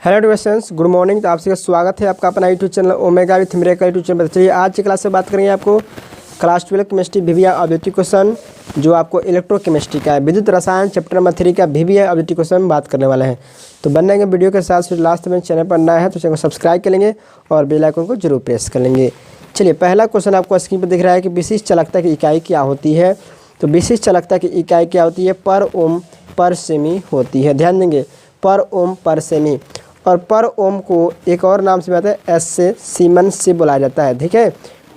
Hello students, good morning. तो आपसे स्वागत है आपका अपना YouTube channel omega with miracle YouTube channel पर। चलिए आज की क्लास से बात करेंगे आपको class 12 chemistry VVI objective question जो आपको इलेक्ट्रोकेमिस्ट्री का है, विद्युत रसायन चैप्टर नंबर 3 का वीवीआई ऑब्जेक्टिव क्वेश्चन बात करने वाले हैं। तो बनने के वीडियो के साथ फिर लास्ट में चैनल पर नया है तो चैनल को सब्सक्राइब कर लेंगे और बेल आइकन को जरूर प्रेस कर लेंगे। चलिए पहला क्वेश्चन आपको स्क्रीन पर दिख रहा है कि विशिष्ट चालकता की इकाई क्या होती है। तो विशिष्ट चालकता की इकाई क्या होती है? पर ओम पर सेमी होती है। ध्यान देंगे, पर ओम पर सेमी। और पर ओम को एक और नाम से आता है एस से सीमन से बुलाया जाता है। ठीक है,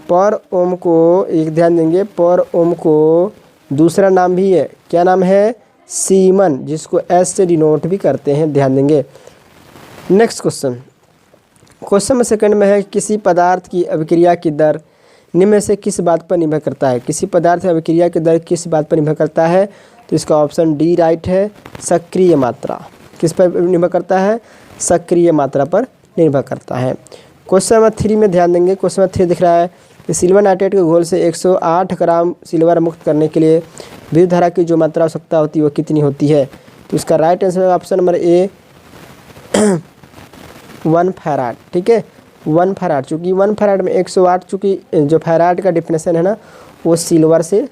पर ओम को एक ध्यान देंगे, पर ओम को दूसरा नाम भी है। क्या नाम है? सीमन, जिसको एस से डिनोट भी करते हैं। ध्यान देंगे। नेक्स्ट क्वेश्चन, क्वेश्चन में सेकंड में है किसी पदार्थ की अभिक्रिया की दर निम्न में से किस बात पर निर्भर करता है? किसी पदार्थ की अभिक्रिया की दर किस बात पर निर्भर करता है? तो इसका ऑप्शन डी राइट है, सक्रिय मात्रा। किस पर निर्भर करता है? सक्रिय मात्रा पर निर्भर करता है। क्वेश्चन नंबर 3 में ध्यान देंगे। क्वेश्चन नंबर 3 दिख रहा है कि सिल्वर नाइट्रेट के घोल से 108 ग्राम सिल्वर मुक्त करने के लिए विद्युत धारा की जो मात्रा आवश्यकता होती है वो कितनी होती है? तो इसका राइट आंसर है ऑप्शन नंबर ए 1 फैराड। ठीक है, 1 फैराड। चूँकि 1 फैराड में 108, चूँकि जो फैराड का डिफिनेशन है ना वो सिल्वर से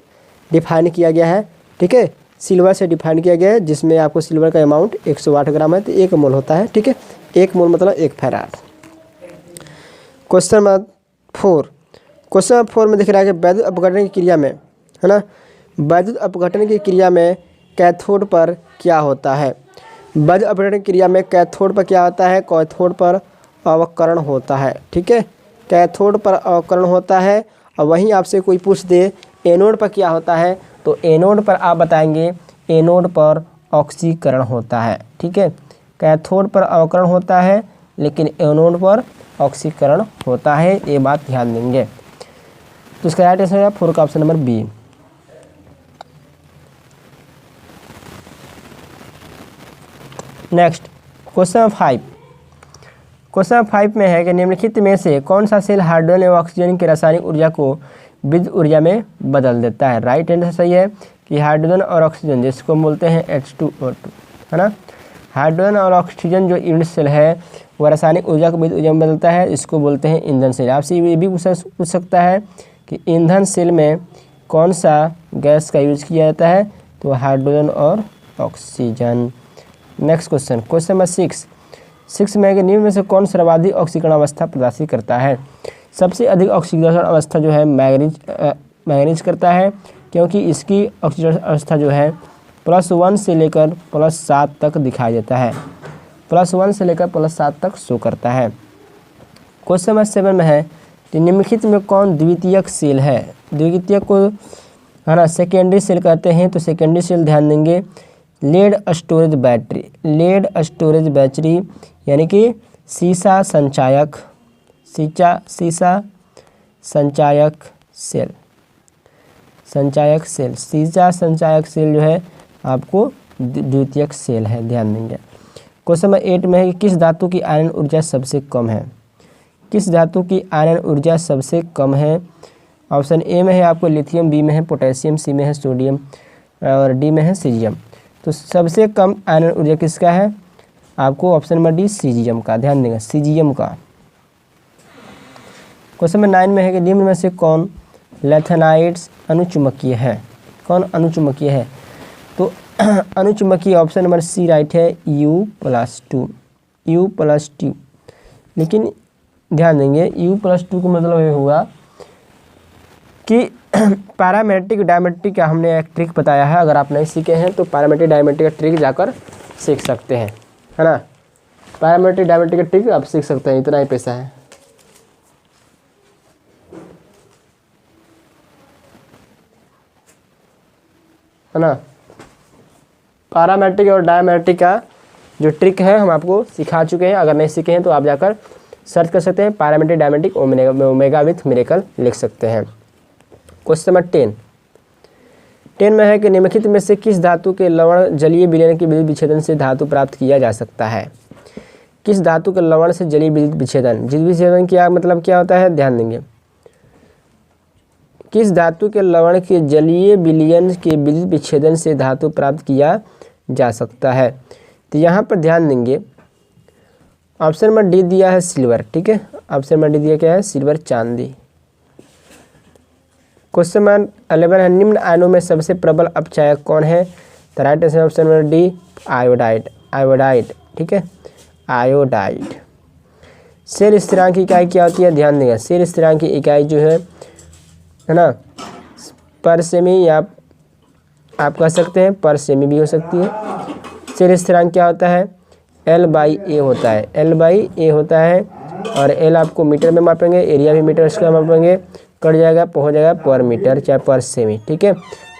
डिफाइन किया गया है। ठीक है, सिल्वर से डिफाइन किया गया है, जिसमें आपको सिल्वर का अमाउंट 108 ग्राम है, तो 1 मोल होता है। ठीक है, 1 मोल मतलब 1 farad. Question number 4, question number 4 में दिख रहा है कि वैद्युत अपघटन की क्रिया में, है ना, वैद्युत अपघटन की क्रिया में कैथोड पर क्या होता है? वैद्युत अपघटन की क्रिया में कैथोड पर क्या होता है? कैथोड पर अवकरण होता है। ठीक है, कैथोड पर अवकरण होता है। और वहीं आपसे कोई पूछ दे एनोड पर क्या होता है, तो एनोड पर आप बताएंगे एनोड पर ऑक्सीकरण होता है। ठीक है, कैथोड पर अवकरण होता है लेकिन एनोड पर ऑक्सीकरण होता है, ये बात ध्यान देंगे। तो इसका राइट आंसर है 4 का option number B. Next question number 5, question number 5 में है कि निम्नलिखित में से कौन सा सेल हाइड्रोजन एवं ऑक्सीजन की रासायनिक ऊर्जा को विद्युत ऊर्जा में बदल देता है? राइट आंसर सही है कि हाइड्रोजन और ऑक्सीजन, जिसको बोलते हैं H2O2, है ना। हाइड्रोजन और ऑक्सीजन जो यूनिट सेल है वह रासायनिक ऊर्जा को विद्युत ऊर्जा में बदलता है, इसको बोलते हैं ईंधन सेल। आपसे ये भी पूछ सकता है कि ईंधन सेल में कौन सा गैस का यूज किया जाता है? तो हाइड्रोजन और oxygen. Next question, question number 6 में है कि निम्न में से कौन सर्वाधिक ऑक्सीकरण अवस्था प्रदर्शित करता है? सबसे अधिक ऑक्सीकरण अवस्था जो है मैंगनीज करता है, क्योंकि इसकी ऑक्सीकरण अवस्था जो है +1 से लेकर +7 तक दिखाई देता है। +1 से लेकर +7 तक शो करता है। क्वेश्चन नंबर 7 में है कि निम्नलिखित में कौन द्वितीयक सेल है? द्वितीयक को, है ना, सेकेंडरी सेल कहते हैं। तो सेकेंडरी सेल ध्यान देंगे, lead storage battery, lead storage battery यानी कि सीसा संचायक, सीसा संचायक सेल, संचायक सेल, सीसा संचायक सेल जो है आपको द्वितीयक सेल है। ध्यान देंगे। क्वेश्चन नंबर 8 में है कि किस धातु की आयरन ऊर्जा सबसे कम है? किस धातु की आयरन ऊर्जा सबसे कम है? ऑप्शन ए में है आपको लिथियम, बी में है पोटेशियम, सी में है सोडियम और डी में है सीजियम। तो सबसे कम आयरन ऊर्जा किसका है? आपको ऑप्शन नंबर डी सीजियम का। ध्यान देंगे, सीजियम का। क्वेश्चन नंबर 9 में है कि निम्न में से कौन लैथेनाइड्स अनुचुंबकीय है? कौन अनुचुंबकीय है? तो अनुचुंबकीय ऑप्शन नंबर सी राइट है, U+2, U+2। लेकिन ध्यान देंगे U+2 का मतलब ये हुआ कि पैरामेट्रिक डायमेट्रिक का हमने एक ट्रिक बताया है। अगर आप नहीं सीखे हैं तो पैरामेट्रिक डायमेट्रिक का ट्रिक जाकर सीख सकते हैं, है ना। पैरामेट्रिक डायमेट्रिक का ट्रिक आप सीख सकते हैं, इतना ही पैसा है ना। पैरामेट्रिक और डायमेट्रिक का जो ट्रिक है हम आपको सिखा चुके हैं। अगर नहीं सीखे हैं तो आप जाकर सर्च कर सकते हैं, parametric diametric omega with miracle लिख सकते हैं। क्वेश्चन नंबर 10 में है कि निम्नलिखित में से किस धातु के लवण जलीय विलयन के विद्युत विच्छेदन से धातु प्राप्त किया जा सकता है? किस धातु के लवण से जलीय विद्युत विच्छेदन, विद्युत विच्छेदन क्या मतलब क्या होता है? ध्यान देंगे, किस धातु के लवण के जलीय विलयन के विद्युत विच्छेदन से धातु प्राप्त किया जा सकता है? तो यहाँ पर ध्यान देंगे ऑप्शन नंबर डी दिया है सिल्वर, ठीक है। ऑप्शन नंबर डी दिया क्या है, सिल्वर, चांदी। क्वेश्चन नंबर 11 है, निम्न आयनों में सबसे प्रबल अपचायक कौन है? तो right answer option number D, iodide, iodide, ठीक है, आयोडाइड। शेल स्थिरांक की इकाई क्या होती है? ध्यान देगा, शेल स्थिरांक की इकाई जो है ना, पर सेमी, या आप कह सकते हैं पर सेमी भी हो सकती है। शेल स्थिरांक क्या होता है? L/A होता है, L/A होता है। और L आपको मीटर में मापेंगे, एरिया भी मीटर स्क्वायर मापेंगे, कट जाएगा, पहुंच जाएगा पर मीटर चाहे पर सेमी, ठीक है।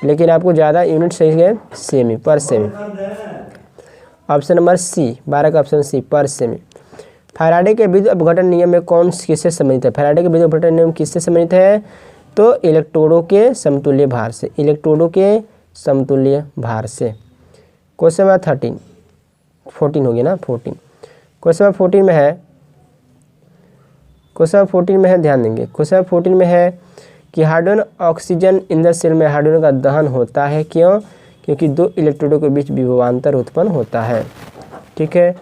लेकिन आपको ज़्यादा यूनिट सही है सेमी, पर सेमी। ऑप्शन नंबर सी, 12 का ऑप्शन सी, पर सेमी। फैराडे के विद्युत अपघटन नियम में कौन किससे संबंधित है? फैराडे के विद्युत अपघटन नियम किससे संबंधित है? तो इलेक्ट्रोडों के समतुल्य भार से, इलेक्ट्रोडों के समतुल्य भार से। क्वेश्चन नंबर 14 हो गया ना, 14। क्वेश्चन नंबर 14 में है, क्वेश्चन नंबर 14 में है, ध्यान देंगे। क्वेश्चन नंबर 14 में है कि हाइड्रोजन ऑक्सीजन इन सेल में हाइड्रोजन का दहन होता है, क्यों? क्योंकि दो इलेक्ट्रोडों के बीच विभवांतर उत्पन्न होता है, ठीक है।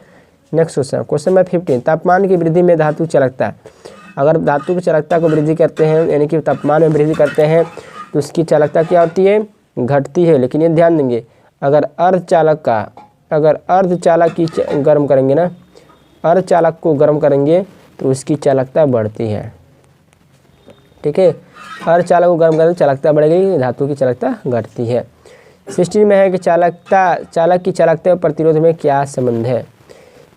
नेक्स्ट क्वेश्चन, क्वेश्चन नंबर 15, तापमान की वृद्धि में धातु चालकता। अगर धातु की चालकता को वृद्धि करते हैं, यानी कि तापमान में वृद्धि करते हैं, तो उसकी चालकता क्या होती है? घटती है। लेकिन ये ध्यान देंगे, अगर अर्धचालक की गर्म करेंगे ना, अर्धचालक को गर्म करेंगे तो उसकी चालकता बढ़ती है, ठीक है। अर्धचालक को गर्म करेंगे चालकता बढ़ेगी, धातु की चालकता घटती है। 16 में है कि चालक की चालकता और प्रतिरोध में क्या संबंध है?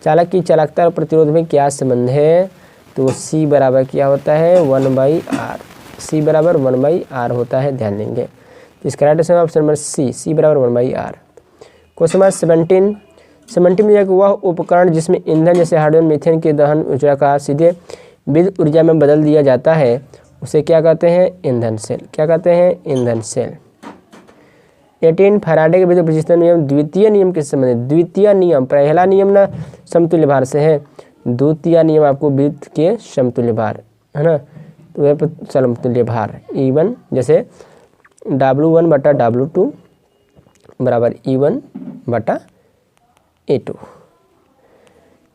चालक की चालकता और प्रतिरोध में क्या संबंध है? तो C बराबर क्या होता है? 1/R, C बराबर 1/R होता है, ध्यान देंगे। तो इसका right answer option number C बराबर 1/R। क्वेश्चन नंबर 17 में वह उपकरण जिसमें ईंधन जैसे हाइड्रोजन, मीथेन के दहन ऊर्जा का सीधे विद्युत ऊर्जा में बदल दिया जाता है, उसे क्या कहते हैं? ईंधन सेल। क्या कहते हैं? ईंधन सेल। 18 फैराडे के विद्युत प्रतिष्ठा नियम द्वितीय नियम किससे संबंधित? द्वितीय नियम, पहला नियम ना समतुल्य भार से है, द्वितीय नियम आपको विद्युत के समतुल्य भार, है ना। तो वह समतुल्य भार E1, जैसे W1/W2 बराबर E1/A2।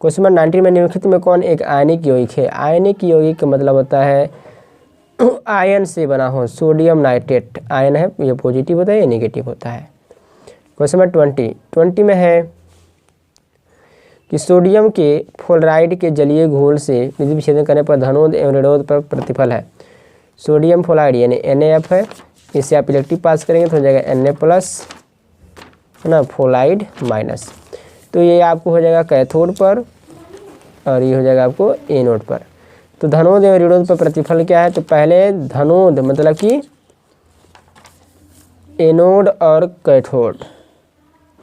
क्वेश्चन नंबर 19 में निम्नलिखित में कौन एक आयनिक यौगिक है? आयनिक यौगिक का मतलब होता है आयन से बना हो। सोडियम नाइट्रेट आयन है, ये पॉजिटिव होता है, ये नेगेटिव होता है। क्वेश्चन नंबर 20 में है कि सोडियम के फ्लोराइड के जलीय घोल से विद्युत विच्छेदन करने पर धनोद एवं ऋणोद पर प्रतिफल है। सोडियम फ्लोराइड यानी NaF है, इससे आप इलेक्ट्रिक पास करेंगे तो हो जाएगा Na+, है ना, फ्लोराइड माइनस। तो ये आपको हो जाएगा कैथोड पर और ये हो जाएगा आपको एनोड पर। तो धनोद एवं ऋणोद पर प्रतिफल क्या है? तो पहले धनोद मतलब कि एनोड और कैथोड,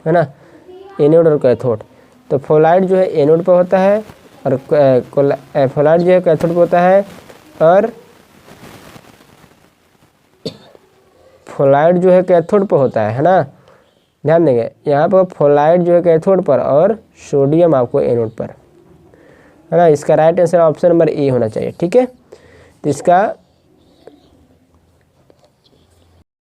है ना, एनोड और कैथोड। तो फ्लोराइड जो है एनोड पर होता है और फ्लोराइड जो है कैथोड पर होता है, और फ्लोराइड जो है कैथोड पर होता है ना। ध्यान देंगे, यहाँ पर फ्लोराइड जो है कैथोड पर और सोडियम आपको एनोड पर, है ना। इसका right answer option number A होना चाहिए, ठीक है। तो इसका